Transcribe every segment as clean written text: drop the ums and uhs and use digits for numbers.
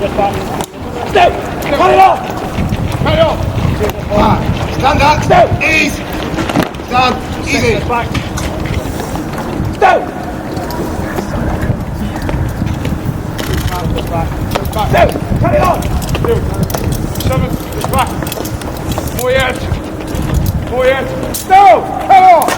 Still! Carry on! Carry on! Stand up! Still! Ease! Stand! Easy! Back! Still! Still! Carry on! Still! 7, just back! More yet! More yet! Still! Carry on!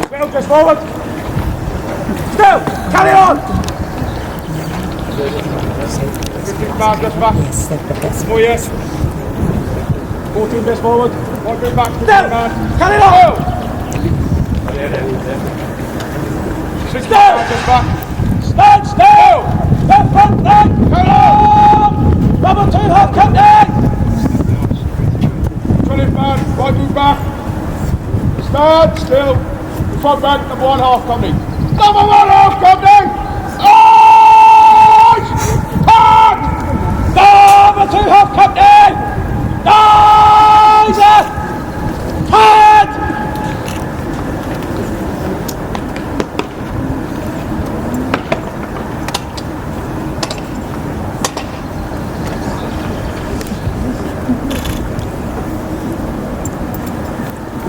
Still, just forward! Still! Carry on! 15 back, just back! More yet! 14 just forward! One bit back! Still! Carry on! 16 back, just back! Stand still! Left front leg! Carry on! Number 2 half company! 20 man, right move back! Stand still! Front back, number 1 half company! Number 1 half company! Eyes! Hard! Number 2 half company! Eyes! Hard!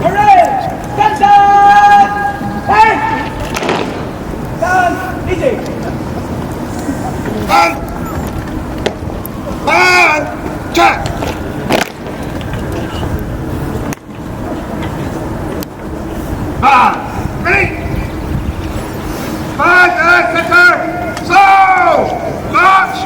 Courage! Stand! Hey! Stand! Easy! And check! Ready? Clicker! So! March!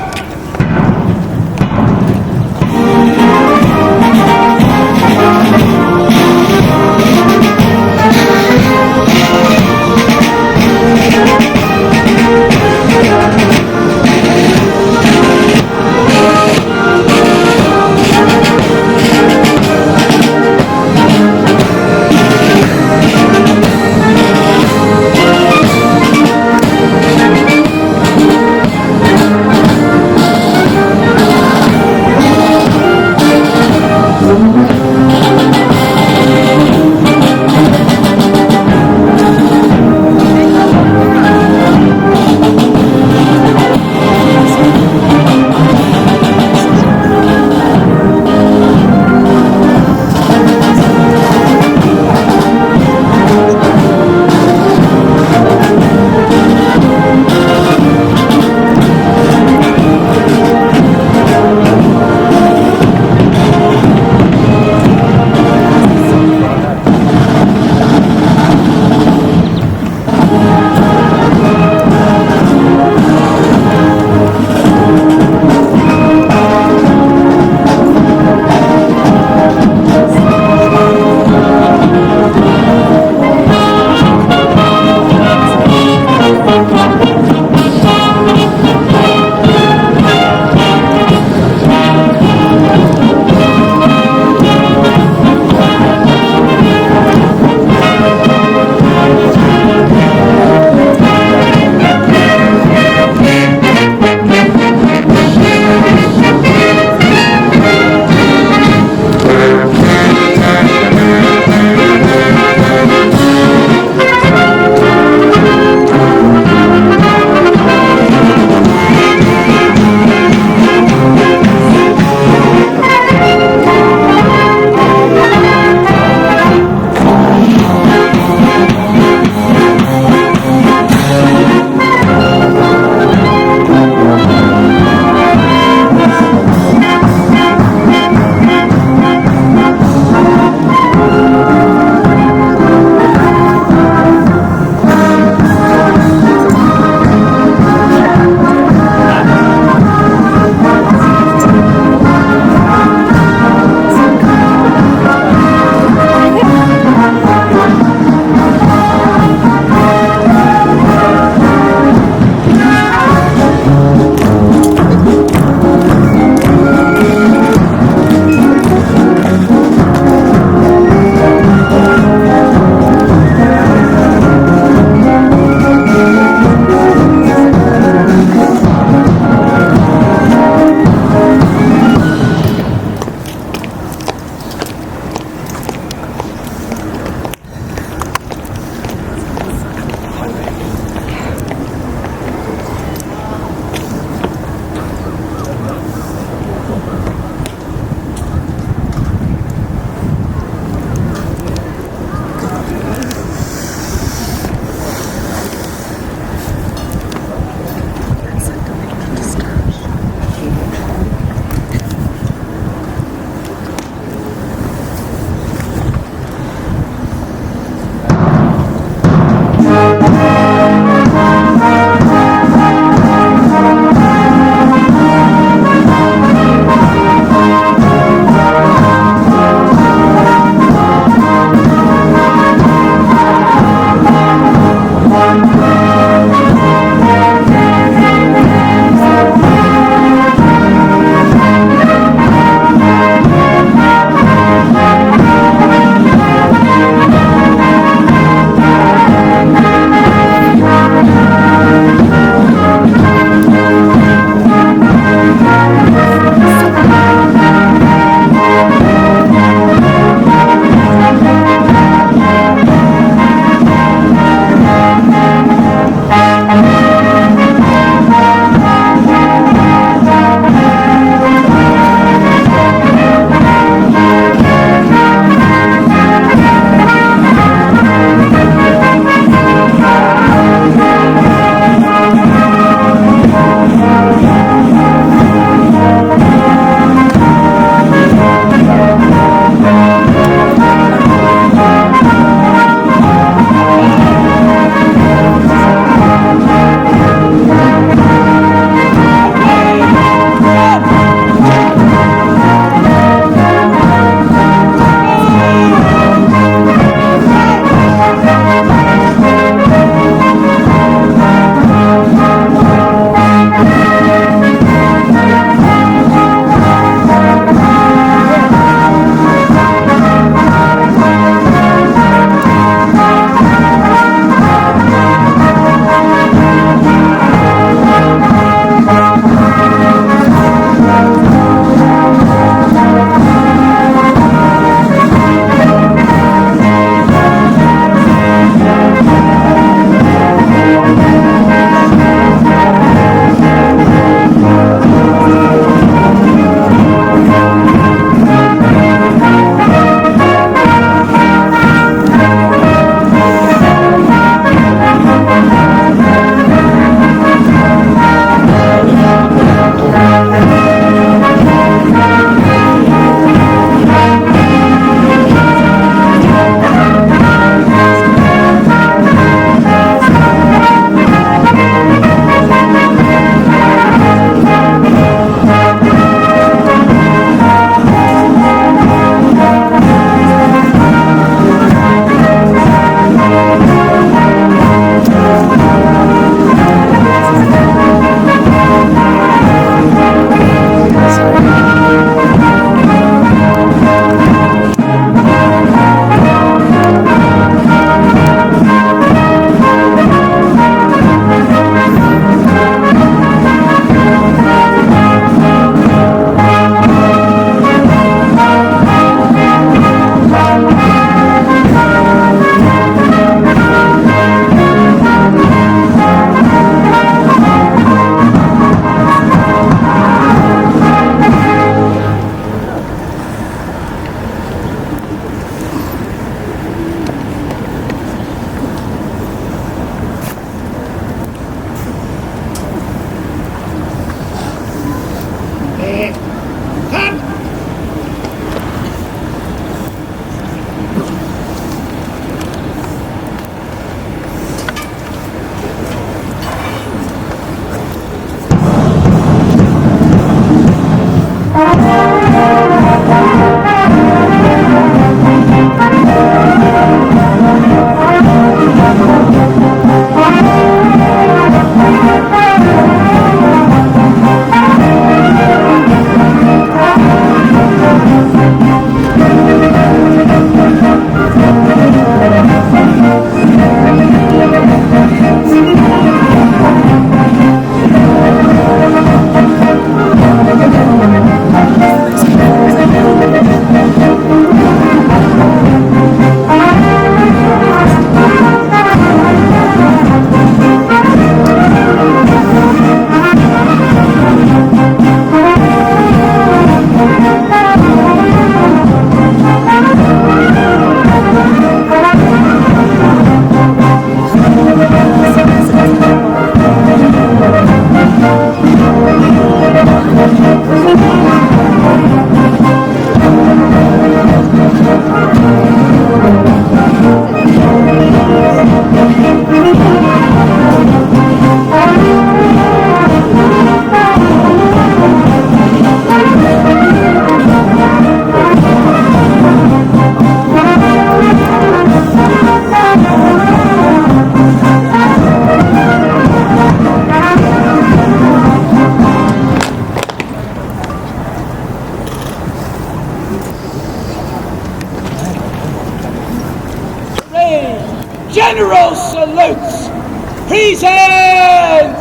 Present!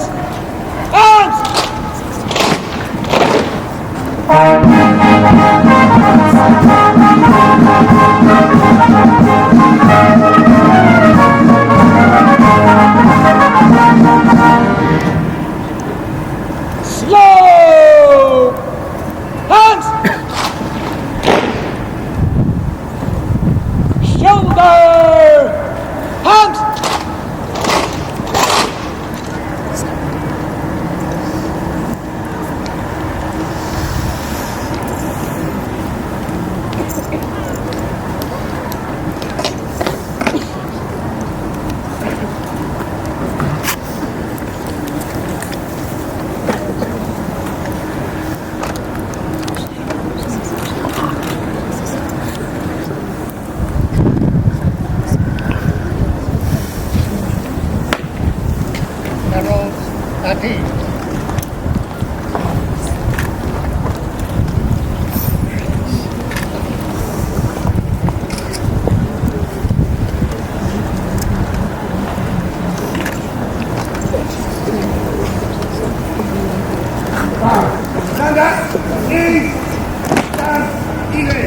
Arms! Slow! Hands! Shoulder! Hands! Heralds at ease. Stand up! Ease! Stand! Easy!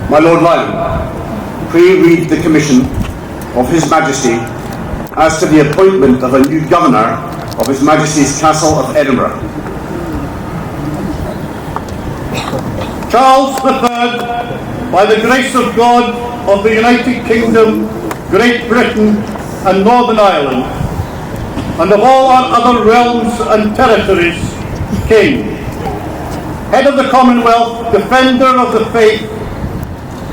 My Lord Lion, pray read the commission of His Majesty as to the appointment of a new Governor of His Majesty's Castle of Edinburgh. Charles III, by the grace of God of the United Kingdom, Great Britain and Northern Ireland, and of all our other realms and territories, King, Head of the Commonwealth, Defender of the Faith,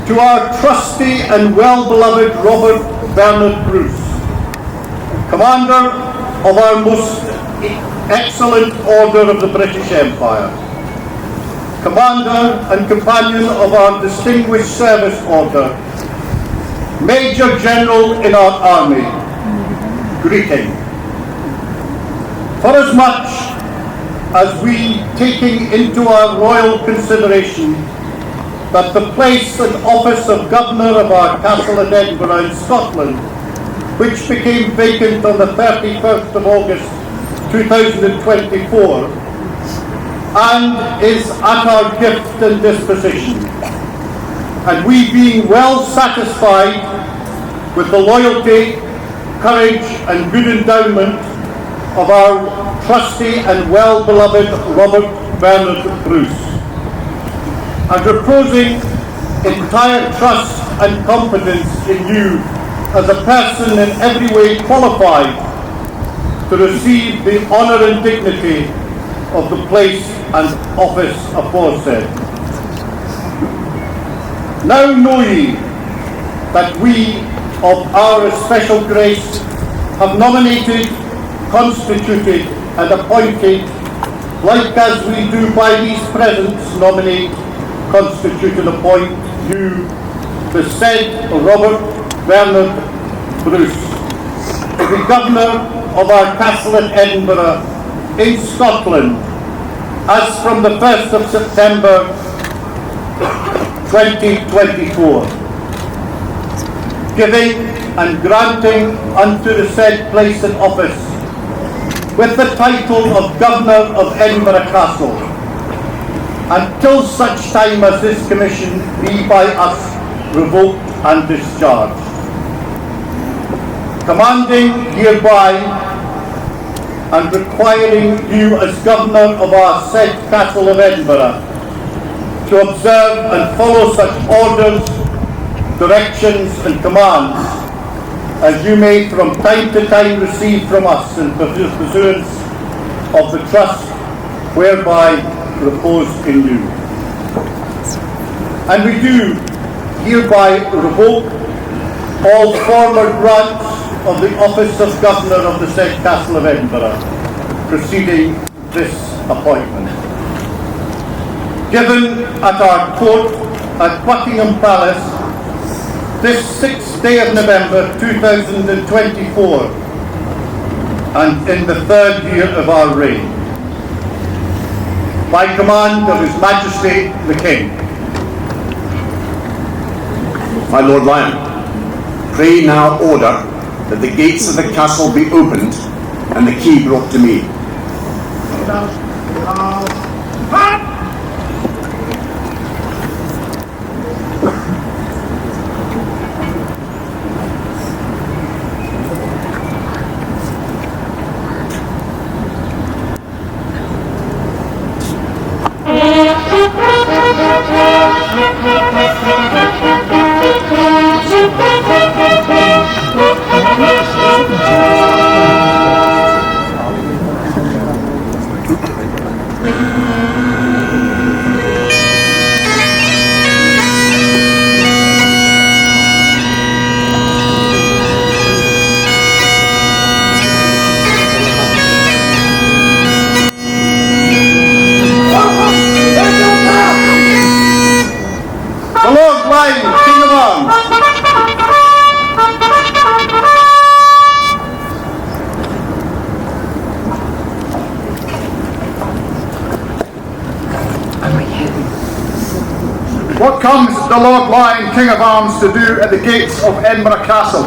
to our trusty and well-beloved Robert Bernard Bruce, Commander of our most excellent Order of the British Empire, Commander and Companion of our Distinguished Service Order, Major General in our Army, greeting. Forasmuch as we, taking into our royal consideration that the place and office of Governor of our Castle at Edinburgh in Scotland, which became vacant on the 31st of August 2024, and is at our gift and disposition, and we being well satisfied with the loyalty, courage and good endowment of our trusty and well-beloved Robert Bernard Bruce, and reposing entire trust and confidence in you as a person in every way qualified to receive the honour and dignity of the place and office aforesaid. Now know ye that we of our especial grace have nominated, constituted and appointed, like as we do by these presents nominate, constitute and appoint you, the said Robert Bernard Bruce, to be Governor of our Castle at Edinburgh in Scotland, as from the 1st of September 2024, giving and granting unto the said place and office with the title of Governor of Edinburgh Castle, until such time as this commission be by us revoked and discharged. Commanding hereby and requiring you as Governor of our said Castle of Edinburgh to observe and follow such orders, directions and commands as you may from time to time receive from us in pursuance of the trust whereby reposed in you. And we do hereby revoke all former grants of the office of Governor of the said Castle of Edinburgh preceding this appointment, given at our court at Buckingham Palace this 6th day of November 2024, and in the 3rd year of our reign, by command of His Majesty the King. My Lord Lion, pray now order that the gates of the castle be opened and the key brought to me. What comes the Lord Lion, King of Arms, to do at the gates of Edinburgh Castle?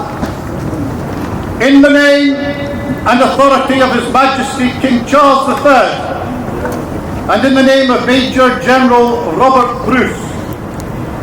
In the name and authority of His Majesty King Charles III, and in the name of Major General Robert Bruce,